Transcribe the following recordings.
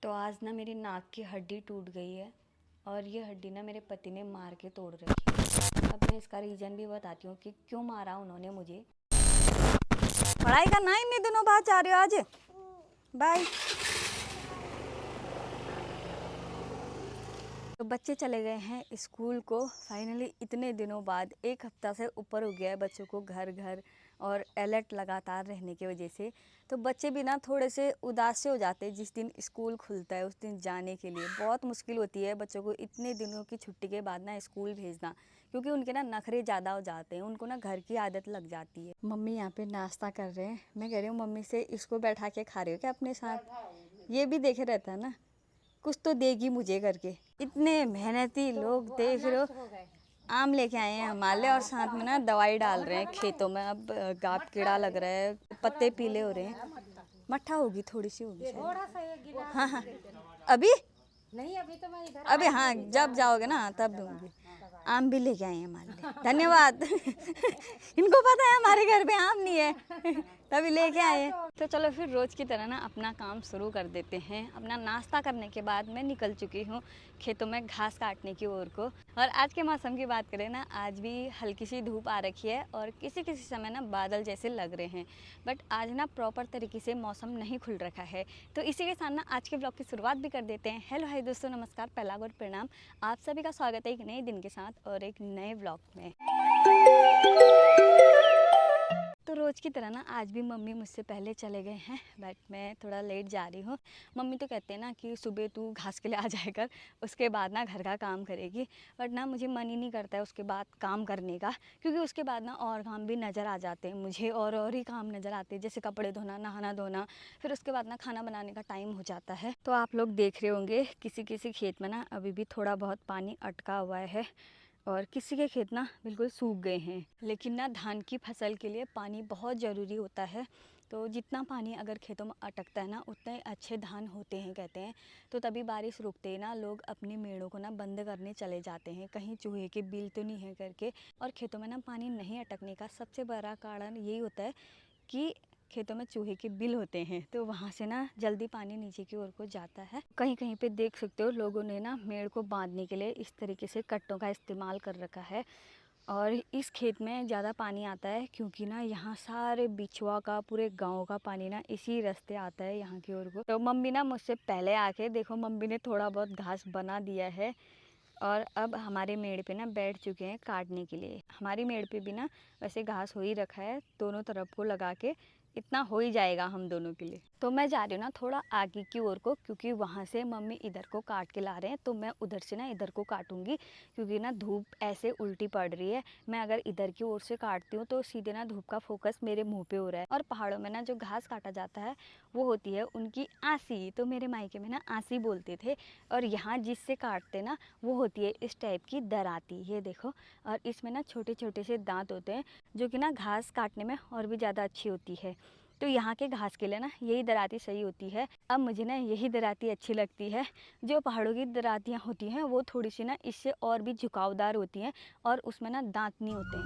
तो आज ना मेरी नाक की हड्डी टूट गई है और ये हड्डी ना मेरे पति ने मार के तोड़ रखी है। अब मैं इसका रीज़न भी बताती हूँ कि क्यों मारा उन्होंने मुझे। पढ़ाई करना है, इतने दिनों बाद जा रहे हो आज? बाय। तो बच्चे चले गए हैं स्कूल को फाइनली, इतने दिनों बाद। एक हफ्ता से ऊपर हो गया है बच्चों को घर घर और अलर्ट लगातार रहने की वजह से। तो बच्चे भी ना थोड़े से उदास से हो जाते हैं जिस दिन स्कूल खुलता है उस दिन जाने के लिए। बहुत मुश्किल होती है बच्चों को इतने दिनों की छुट्टी के बाद ना स्कूल भेजना, क्योंकि उनके ना नखरे ज़्यादा हो जाते हैं, उनको ना घर की आदत लग जाती है। मम्मी यहाँ पे नाश्ता कर रहे हैं। मैं कह रही हूँ मम्मी से, इसको बैठा के खा रहे हो क्या अपने साथ? ये भी देखे रहता है ना, कुछ तो देगी मुझे करके। इतने मेहनती लोग देख रहे हो, आम लेके आए हैं हमारे और साथ में ना दवाई डाल रहे हैं खेतों में। अब गाप कीड़ा लग रहा है, पत्ते पीले हो रहे हैं। मट्ठा होगी, थोड़ी सी होगी शायद। हाँ हाँ, अभी नहीं, अभी तो मैं इधर अभी हाँ, जब जाओगे ना तब दूंगी। आम भी लेके आए हैं हमारे लिए, धन्यवाद। इनको पता है हमारे घर पे आम नहीं है, तभी लेके आए हैं। तो चलो फिर रोज़ की तरह ना अपना काम शुरू कर देते हैं। अपना नाश्ता करने के बाद मैं निकल चुकी हूँ खेतों में घास काटने की ओर को। और आज के मौसम की बात करें ना, आज भी हल्की सी धूप आ रखी है और किसी किसी समय ना बादल जैसे लग रहे हैं। बट आज ना प्रॉपर तरीके से मौसम नहीं खुल रखा है। तो इसी के साथ ना आज के ब्लॉग की शुरुआत भी कर देते हैं। हेलो हाय दोस्तों, नमस्कार, पहला और प्रणाम। आप सभी का स्वागत है एक नए दिन के साथ और एक नए ब्लॉग में। तो रोज़ की तरह ना आज भी मम्मी मुझसे पहले चले गए हैं, बट मैं थोड़ा लेट जा रही हूँ। मम्मी तो कहते हैं ना कि सुबह तू घास के लिए आ जाया कर, उसके बाद ना घर का काम करेगी। बट ना मुझे मन ही नहीं करता है उसके बाद काम करने का, क्योंकि उसके बाद ना और काम भी नज़र आ जाते हैं मुझे, और ही काम नज़र आते हैं, जैसे कपड़े धोना, नहाना धोना। फिर उसके बाद ना खाना बनाने का टाइम हो जाता है। तो आप लोग देख रहे होंगे किसी किसी खेत में ना अभी भी थोड़ा बहुत पानी अटका हुआ है और किसी के खेत ना बिल्कुल सूख गए हैं। लेकिन ना धान की फसल के लिए पानी बहुत ज़रूरी होता है। तो जितना पानी अगर खेतों में अटकता है ना, उतने अच्छे धान होते हैं कहते हैं। तो तभी बारिश रुकते ही ना लोग अपनी मेड़ों को ना बंद करने चले जाते हैं, कहीं चूहे के बिल तो नहीं है करके। और खेतों में ना पानी नहीं अटकने का सबसे बड़ा कारण यही होता है कि खेतों में चूहे के बिल होते हैं, तो वहाँ से ना जल्दी पानी नीचे की ओर को जाता है। कहीं कहीं पे देख सकते हो लोगों ने ना मेड़ को बांधने के लिए इस तरीके से कट्टों का इस्तेमाल कर रखा है। और इस खेत में ज़्यादा पानी आता है क्योंकि ना यहाँ सारे बिछुआ का, पूरे गांव का पानी ना इसी रास्ते आता है यहाँ की ओर को। तो मम्मी ना मुझसे पहले आके देखो, मम्मी ने थोड़ा बहुत घास बना दिया है और अब हमारे मेड़ पे ना बैठ चुके हैं काटने के लिए। हमारी मेड़ पे भी ना वैसे घास हो ही रखा है, दोनों तरफ को लगा के इतना हो ही जाएगा हम दोनों के लिए। तो मैं जा रही हूँ ना थोड़ा आगे की ओर को, क्योंकि वहाँ से मम्मी इधर को काट के ला रहे हैं, तो मैं उधर से ना इधर को काटूंगी, क्योंकि ना धूप ऐसे उल्टी पड़ रही है। मैं अगर इधर की ओर से काटती हूँ तो सीधे ना धूप का फोकस मेरे मुँह पे हो रहा है। और पहाड़ों में ना जो घास काटा जाता है वो होती है उनकी आसी, तो मेरे मायके में ना आसी बोलते थे। और यहाँ जिससे काटते ना वो होती है इस टाइप की दराती, ये देखो। और इसमें ना छोटे छोटे से दांत होते हैं जो कि ना घास काटने में और भी ज़्यादा अच्छी होती है। तो यहाँ के घास के लिए ना यही दराती सही होती है। अब मुझे ना यही दराती अच्छी लगती है। जो पहाड़ों की दरातियाँ होती हैं वो थोड़ी सी ना इससे और भी झुकावदार होती हैं और उसमें ना दांत नहीं होते हैं।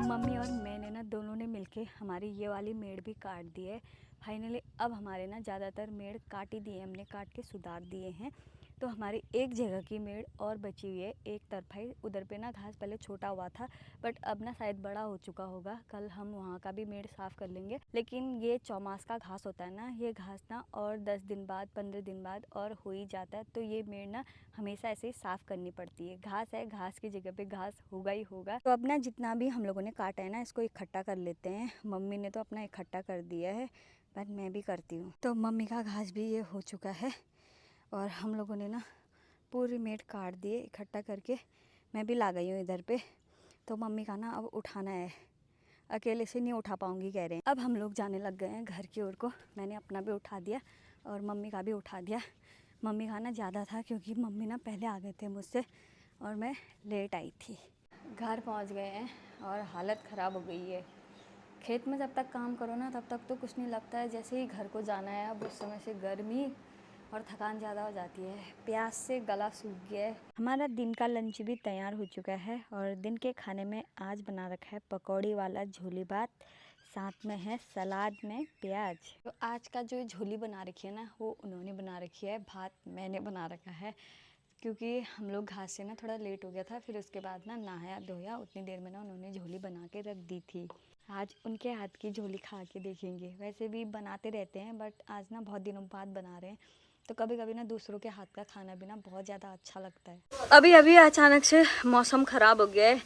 मम्मी और मैंने ना दोनों ने मिलके हमारी ये वाली मेड़ भी काट दी है फाइनली। अब हमारे ना ज़्यादातर मेड़ काट ही दिए, हमने काट के सुधार दिए हैं। तो हमारी एक जगह की मेड़ और बची हुई है, एक तरफा ही। उधर पे ना घास पहले छोटा हुआ था, बट अब ना शायद बड़ा हो चुका होगा। कल हम वहाँ का भी मेड़ साफ़ कर लेंगे। लेकिन ये चौमास का घास होता है ना, ये घास ना और 10 दिन बाद, 15 दिन बाद और हो ही जाता है। तो ये मेड़ ना हमेशा ऐसे ही साफ़ करनी पड़ती है। घास है, घास की जगह पे घास होगा ही होगा। तो अब ना जितना भी हम लोगों ने काटा है ना, इसको इकट्ठा कर लेते हैं। मम्मी ने तो अपना इकट्ठा कर दिया है, बट मैं भी करती हूँ। तो मम्मी का घास भी ये हो चुका है और हम लोगों ने ना पूरी मेड़ काट दिए इकट्ठा करके। मैं भी ला गई हूँ इधर पे। तो मम्मी का ना अब उठाना है, अकेले से नहीं उठा पाऊँगी कह रहे हैं। अब हम लोग जाने लग गए हैं घर की ओर को। मैंने अपना भी उठा दिया और मम्मी का भी उठा दिया। मम्मी का ना ज़्यादा था क्योंकि मम्मी ना पहले आ गए थे मुझसे और मैं लेट आई थी। घर पहुंच गए हैं और हालत ख़राब हो गई है। खेत में जब तक काम करो ना तब तक तो कुछ नहीं लगता है, जैसे ही घर को जाना है अब उस समय से गर्मी और थकान ज़्यादा हो जाती है, प्यास से गला सूख गया है। हमारा दिन का लंच भी तैयार हो चुका है और दिन के खाने में आज बना रखा है पकौड़ी वाला झोली भात, साथ में है सलाद में प्याज। तो आज का जो झोली बना रखी है ना, वो उन्होंने बना रखी है, भात मैंने बना रखा है, क्योंकि हम लोग घास से ना थोड़ा लेट हो गया था। फिर उसके बाद ना नहाया धोया, उतनी देर में ना उन्होंने झोली बना के रख दी थी। आज उनके हाथ की झोली खा के देखेंगे। वैसे भी बनाते रहते हैं बट आज ना बहुत दिनों बाद बना रहे हैं, तो कभी कभी ना दूसरों के हाथ का खाना भी ना बहुत ज़्यादा अच्छा लगता है। अभी अभी अचानक से मौसम ख़राब हो गया है,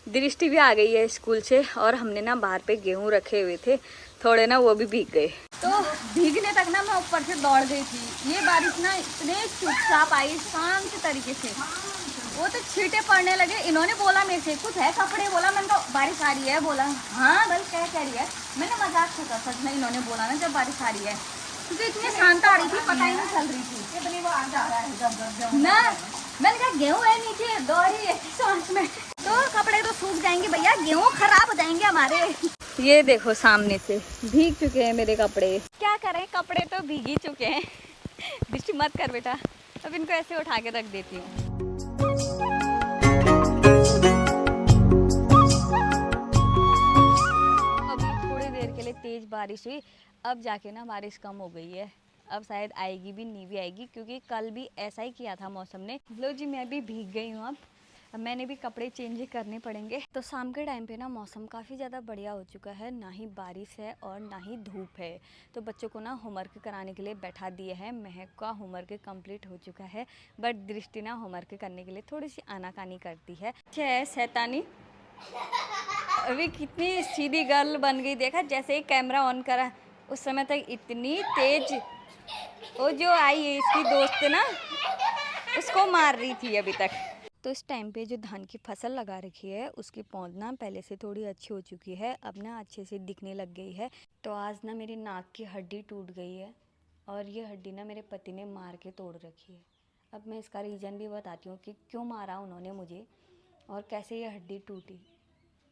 दृष्टि भी आ गई है स्कूल से, और हमने ना बाहर पे गेहूँ रखे हुए थे थोड़े ना, वो भी भीग गए। तो भीगने तक ना मैं ऊपर से दौड़ गई थी। ये बारिश ना इतने चुपचाप आई, शांत तरीके से। वो तो छींटे पड़ने लगे। इन्होंने बोला मेरे से कुछ है कपड़े, बोला मैंने कहा बारिश आ रही है, बोला हाँ भाई क्या कह रही है। मैंने मजाक से कहा, सच में इन्होंने बोला ना जब बारिश आ रही है, क्योंकि इतनी शांत आ रही थी, पता ही नहीं चल रही थी ना। मैंने कहा गेहूँ है नीचे, दौड़ी है सांस में, तो कपड़े तो सूख जाएंगे भैया, गेहूँ खराब हो जाएंगे हमारे। ये देखो सामने से भीग चुके हैं मेरे कपड़े, क्या करें, कपड़े तो भीग ही चुके हैं। दृष्टि मत कर बेटा, अब इनको ऐसे उठा के रख देती हूँ। अभी थोड़ी देर के लिए तेज बारिश हुई, अब जाके ना बारिश कम हो गई है। अब शायद आएगी भी नहीं भी आएगी, क्योंकि कल भी ऐसा ही किया था मौसम ने। लो जी मैं भी भीग गई हूँ। अब मैंने भी कपड़े चेंज करने पड़ेंगे। तो शाम के टाइम पे ना मौसम काफ़ी ज़्यादा बढ़िया हो चुका है, ना ही बारिश है और ना ही धूप है। तो बच्चों को ना होमवर्क कराने के लिए बैठा दिया है। महक का होमवर्क कंप्लीट हो चुका है, बट दृष्टि ना होमवर्क करने के लिए थोड़ी सी आनाकानी करती है। शैतानी अभी कितनी सीधी गर्ल बन गई, देखा जैसे ही कैमरा ऑन करा उस समय तक इतनी तेज। वो जो आई है इसकी दोस्त ना, उसको मार रही थी अभी तक। तो इस टाइम पे जो धान की फसल लगा रखी है उसकी पौध ना पहले से थोड़ी अच्छी हो चुकी है, अब ना अच्छे से दिखने लग गई है। तो आज ना मेरी नाक की हड्डी टूट गई है, और ये हड्डी ना मेरे पति ने मार के तोड़ रखी है। अब मैं इसका रीज़न भी बताती हूँ कि क्यों मारा उन्होंने मुझे और कैसे ये हड्डी टूटी।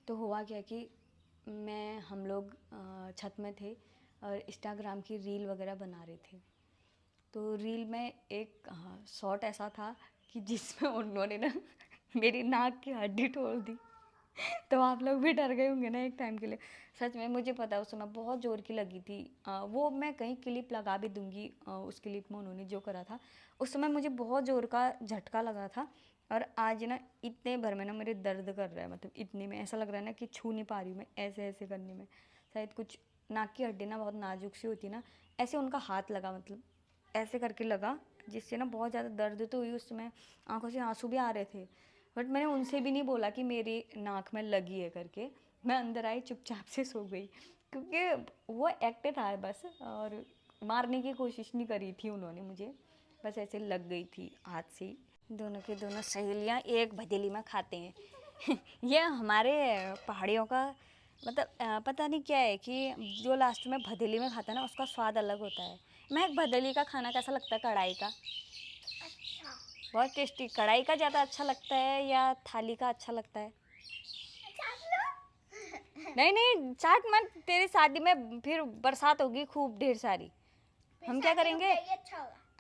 तो हुआ क्या कि हम लोग छत में थे और इंस्टाग्राम की रील वगैरह बना रहे थे। तो रील में एक शॉट ऐसा था कि जिसमें उन्होंने ना मेरी नाक की हड्डी तोड़ दी। तो आप लोग भी डर गए होंगे ना एक टाइम के लिए। सच में मुझे पता है उस समय बहुत ज़ोर की लगी थी। वो मैं कहीं क्लिप लगा भी दूंगी, उस क्लिप में उन्होंने जो करा था उस समय मुझे बहुत ज़ोर का झटका लगा था। और आज ना इतने भर में ना मेरे दर्द कर रहा है, मतलब इतने में ऐसा लग रहा है ना कि छू नहीं पा रही हूँ मैं, ऐसे ऐसे करने में शायद कुछ। नाक की हड्डी ना बहुत नाजुक सी होती है ना, ऐसे उनका हाथ लगा, मतलब ऐसे करके लगा, जिससे ना बहुत ज़्यादा दर्द तो हुई। उस समय आंखों से आंसू भी आ रहे थे, बट मैंने उनसे भी नहीं बोला कि मेरी नाक में लगी है करके। मैं अंदर आई चुपचाप से सो गई, क्योंकि वो एक्ट था बस, और मारने की कोशिश नहीं करी थी उन्होंने मुझे, बस ऐसे लग गई थी हाथ से। दोनों की दोनों सहेलियाँ एक भदेली में खाते हैं। ये हमारे पहाड़ियों का मतलब पता नहीं क्या है कि जो लास्ट में भदेली में खाता है ना उसका स्वाद अलग होता है। मैं एक भदेली का खाना कैसा लगता है, कढ़ाई का? अच्छा। बहुत टेस्टी। कढ़ाई का ज़्यादा अच्छा लगता है या थाली का अच्छा लगता है? नहीं नहीं चाट मत, तेरी शादी में फिर बरसात होगी खूब ढेर सारी, हम क्या करेंगे?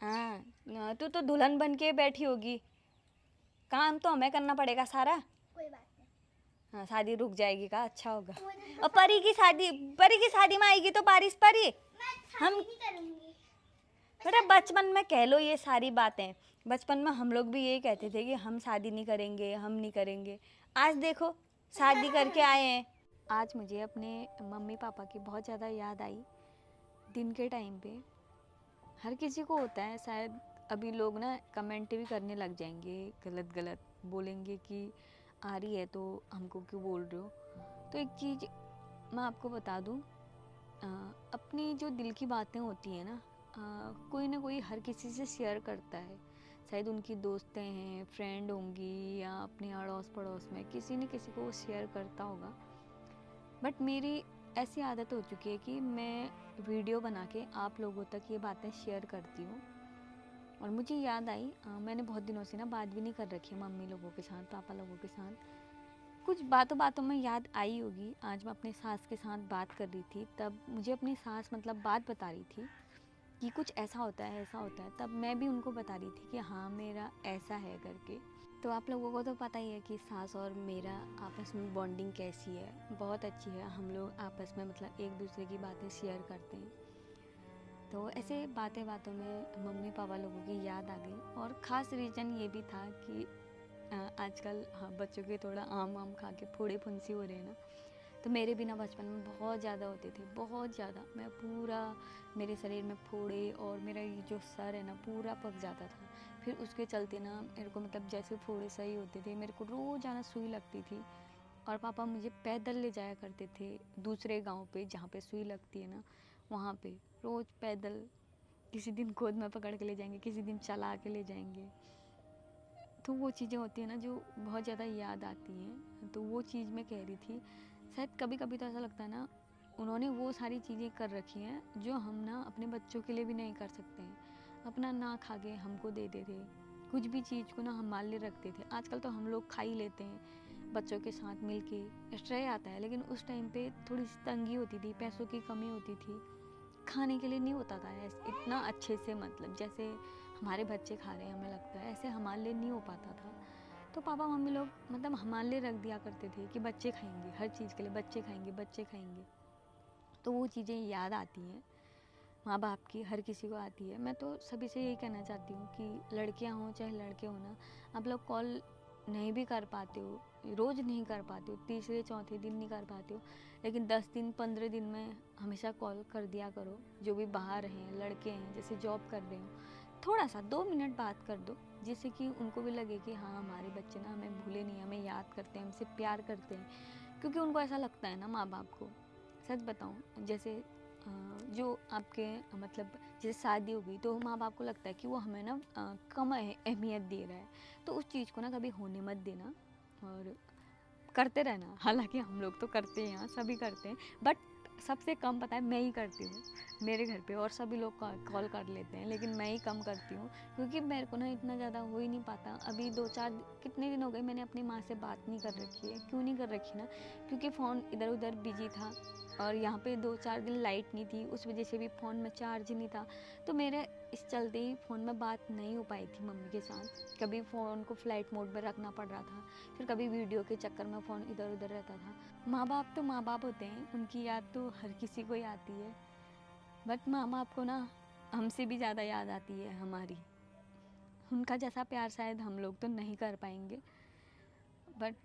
हाँ तू तो दुल्हन बन के बैठी होगी, काम तो हमें करना पड़ेगा सारा। कोई बात नहीं। हाँ शादी रुक जाएगी का अच्छा होगा। और परी की शादी में आएगी तो बारिश परी हम नहीं करूंगी। बेटा बचपन में कह लो ये सारी बातें, बचपन में हम लोग भी यही कहते थे कि हम शादी नहीं करेंगे, हम नहीं करेंगे। आज देखो शादी करके आए हैं। आज मुझे अपने मम्मी पापा की बहुत ज़्यादा याद आई दिन के टाइम पे। हर किसी को होता है शायद। अभी लोग ना कमेंट भी करने लग जाएंगे, गलत गलत बोलेंगे कि आ रही है तो हमको क्यों बोल रहे हो। तो एक चीज़ मैं आपको बता दूँ, अपनी जो दिल की बातें होती हैं ना, कोई ना कोई हर किसी से शेयर करता है। शायद उनकी दोस्तें हैं, फ्रेंड होंगी, या अपने अड़ोस पड़ोस में किसी न किसी को वो शेयर करता होगा। बट मेरी ऐसी आदत हो चुकी है कि मैं वीडियो बना के आप लोगों तक ये बातें शेयर करती हूँ। और मुझे याद आई, मैंने बहुत दिनों से ना बात भी नहीं कर रखी है मम्मी लोगों के साथ, पापा लोगों के साथ। कुछ बातों बातों में याद आई होगी। आज मैं अपने सास के साथ बात कर रही थी, तब मुझे अपनी सास मतलब बात बता रही थी कि कुछ ऐसा होता है, ऐसा होता है, तब मैं भी उनको बता रही थी कि हाँ मेरा ऐसा है करके। तो आप लोगों को तो पता ही है कि सास और मेरा आपस में बॉन्डिंग कैसी है, बहुत अच्छी है। हम लोग आपस में मतलब एक दूसरे की बातें शेयर करते हैं। तो ऐसे बातें बातों में मम्मी पापा लोगों की याद आ गई। और ख़ास रीज़न ये भी था कि आजकल हाँ बच्चों के थोड़ा आम आम खा के फोड़े फुंसी हो रहे हैं ना, तो मेरे भी ना बचपन में बहुत ज़्यादा होते थे, बहुत ज़्यादा। मैं पूरा मेरे शरीर में फोड़े और मेरा ये जो सर है ना पूरा पक जाता था। फिर उसके चलते ना मेरे को मतलब जैसे फोड़े सही होते थे, मेरे को रोज़ाना सुई लगती थी। और पापा मुझे पैदल ले जाया करते थे दूसरे गांव पे जहाँ पे सुई लगती है ना, वहाँ पे रोज़ पैदल। किसी दिन गोद में पकड़ के ले जाएंगे, किसी दिन चला के ले जाएंगे। तो वो चीज़ें होती हैं ना जो बहुत ज़्यादा याद आती हैं। तो वो चीज़ मैं कह रही थी, शायद कभी कभी तो ऐसा लगता है ना उन्होंने वो सारी चीज़ें कर रखी हैं जो हम ना अपने बच्चों के लिए भी नहीं कर सकते हैं। अपना ना खा के हमको दे देते, कुछ भी चीज़ को ना हमारे लिए रखते थे। आजकल तो हम लोग खा ही लेते हैं बच्चों के साथ मिल के, स्ट्रे आता है। लेकिन उस टाइम पे थोड़ी सी तंगी होती थी, पैसों की कमी होती थी, खाने के लिए नहीं होता था इतना अच्छे से, मतलब जैसे हमारे बच्चे खा रहे हैं हमें लगता है, ऐसे हमारे लिए नहीं हो पाता था। तो पापा मम्मी लोग मतलब हमारे लिए रख दिया करते थे कि बच्चे खाएंगे, हर चीज़ के लिए बच्चे खाएंगे, बच्चे खाएंगे। तो वो चीज़ें याद आती हैं माँ बाप की, हर किसी को आती है। मैं तो सभी से यही कहना चाहती हूँ कि लड़कियाँ हों चाहे लड़के हों ना, आप लोग कॉल नहीं भी कर पाते हो, रोज़ नहीं कर पाते हो, तीसरे चौथे दिन नहीं कर पाते हो, लेकिन 10 दिन 15 दिन में हमेशा कॉल कर दिया करो। जो भी बाहर हैं, लड़के हैं, जैसे जॉब कर रहे हो, थोड़ा सा 2 मिनट बात कर दो, जिससे कि उनको भी लगे कि हाँ हमारे बच्चे ना हमें भूले नहीं, हमें याद करते हैं, हमसे प्यार करते हैं। क्योंकि उनको ऐसा लगता है ना माँ बाप को, सच बताऊँ, जैसे जो आपके मतलब जैसे शादी हो गई तो माँ बाप को लगता है कि वो हमें ना कम अहमियत दे रहा है। तो उस चीज़ को ना कभी होने मत देना और करते रहना। हालांकि हम लोग तो करते हैं, यहाँ सभी करते हैं, बट सबसे कम पता है मैं ही करती हूँ मेरे घर पे। और सभी लोग कॉल कर लेते हैं, लेकिन मैं ही कम करती हूँ क्योंकि मेरे को ना इतना ज़्यादा हो ही नहीं पाता। अभी 2-4 कितने दिन हो गए मैंने अपनी माँ से बात नहीं कर रखी है। क्यों नहीं कर रखी ना, क्योंकि फ़ोन इधर उधर बिजी था और यहाँ पे 2-4 दिन लाइट नहीं थी, उस वजह से भी फ़ोन में चार्ज नहीं था। तो मेरे इस चलते ही फ़ोन में बात नहीं हो पाई थी मम्मी के साथ। कभी फ़ोन को फ्लाइट मोड में रखना पड़ रहा था, फिर कभी वीडियो के चक्कर में फ़ोन इधर उधर रहता था। माँ बाप तो माँ बाप होते हैं, उनकी याद तो हर किसी को ही आती है, बट माँ बाप को ना हमसे भी ज़्यादा याद आती है हमारी। उनका जैसा प्यार शायद हम लोग तो नहीं कर पाएंगे, बट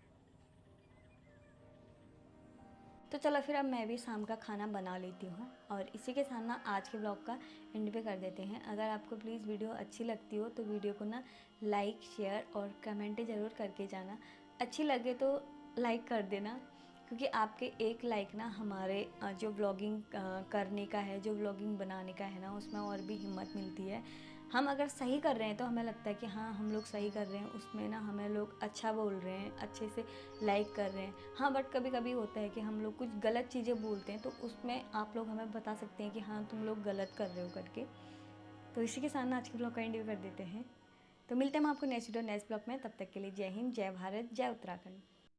तो चलो फिर अब मैं भी शाम का खाना बना लेती हूँ। और इसी के साथ ना आज के ब्लॉग का एंड पे कर देते हैं। अगर आपको प्लीज़ वीडियो अच्छी लगती हो तो वीडियो को ना लाइक शेयर और कमेंट ज़रूर करके जाना। अच्छी लगे तो लाइक कर देना, क्योंकि आपके एक लाइक ना हमारे जो व्लॉगिंग करने का है, जो व्लॉगिंग बनाने का है ना, उसमें और भी हिम्मत मिलती है। हम अगर सही कर रहे हैं तो हमें लगता है कि हाँ हम लोग सही कर रहे हैं, उसमें ना हमें लोग अच्छा बोल रहे हैं, अच्छे से लाइक कर रहे हैं। हाँ बट कभी कभी होता है कि हम लोग कुछ गलत चीज़ें बोलते हैं, तो उसमें आप लोग हमें बता सकते हैं कि हाँ तुम लोग गलत कर रहे हो करके। तो इसी के साथ ना आज के ब्लॉग का एंड कर देते हैं। तो मिलते हैं हम आपको नेक्स्ट वीडियो नेक्स्ट ब्लॉग में। तब तक के लिए जय हिंद, जय भारत, जय उत्तराखंड।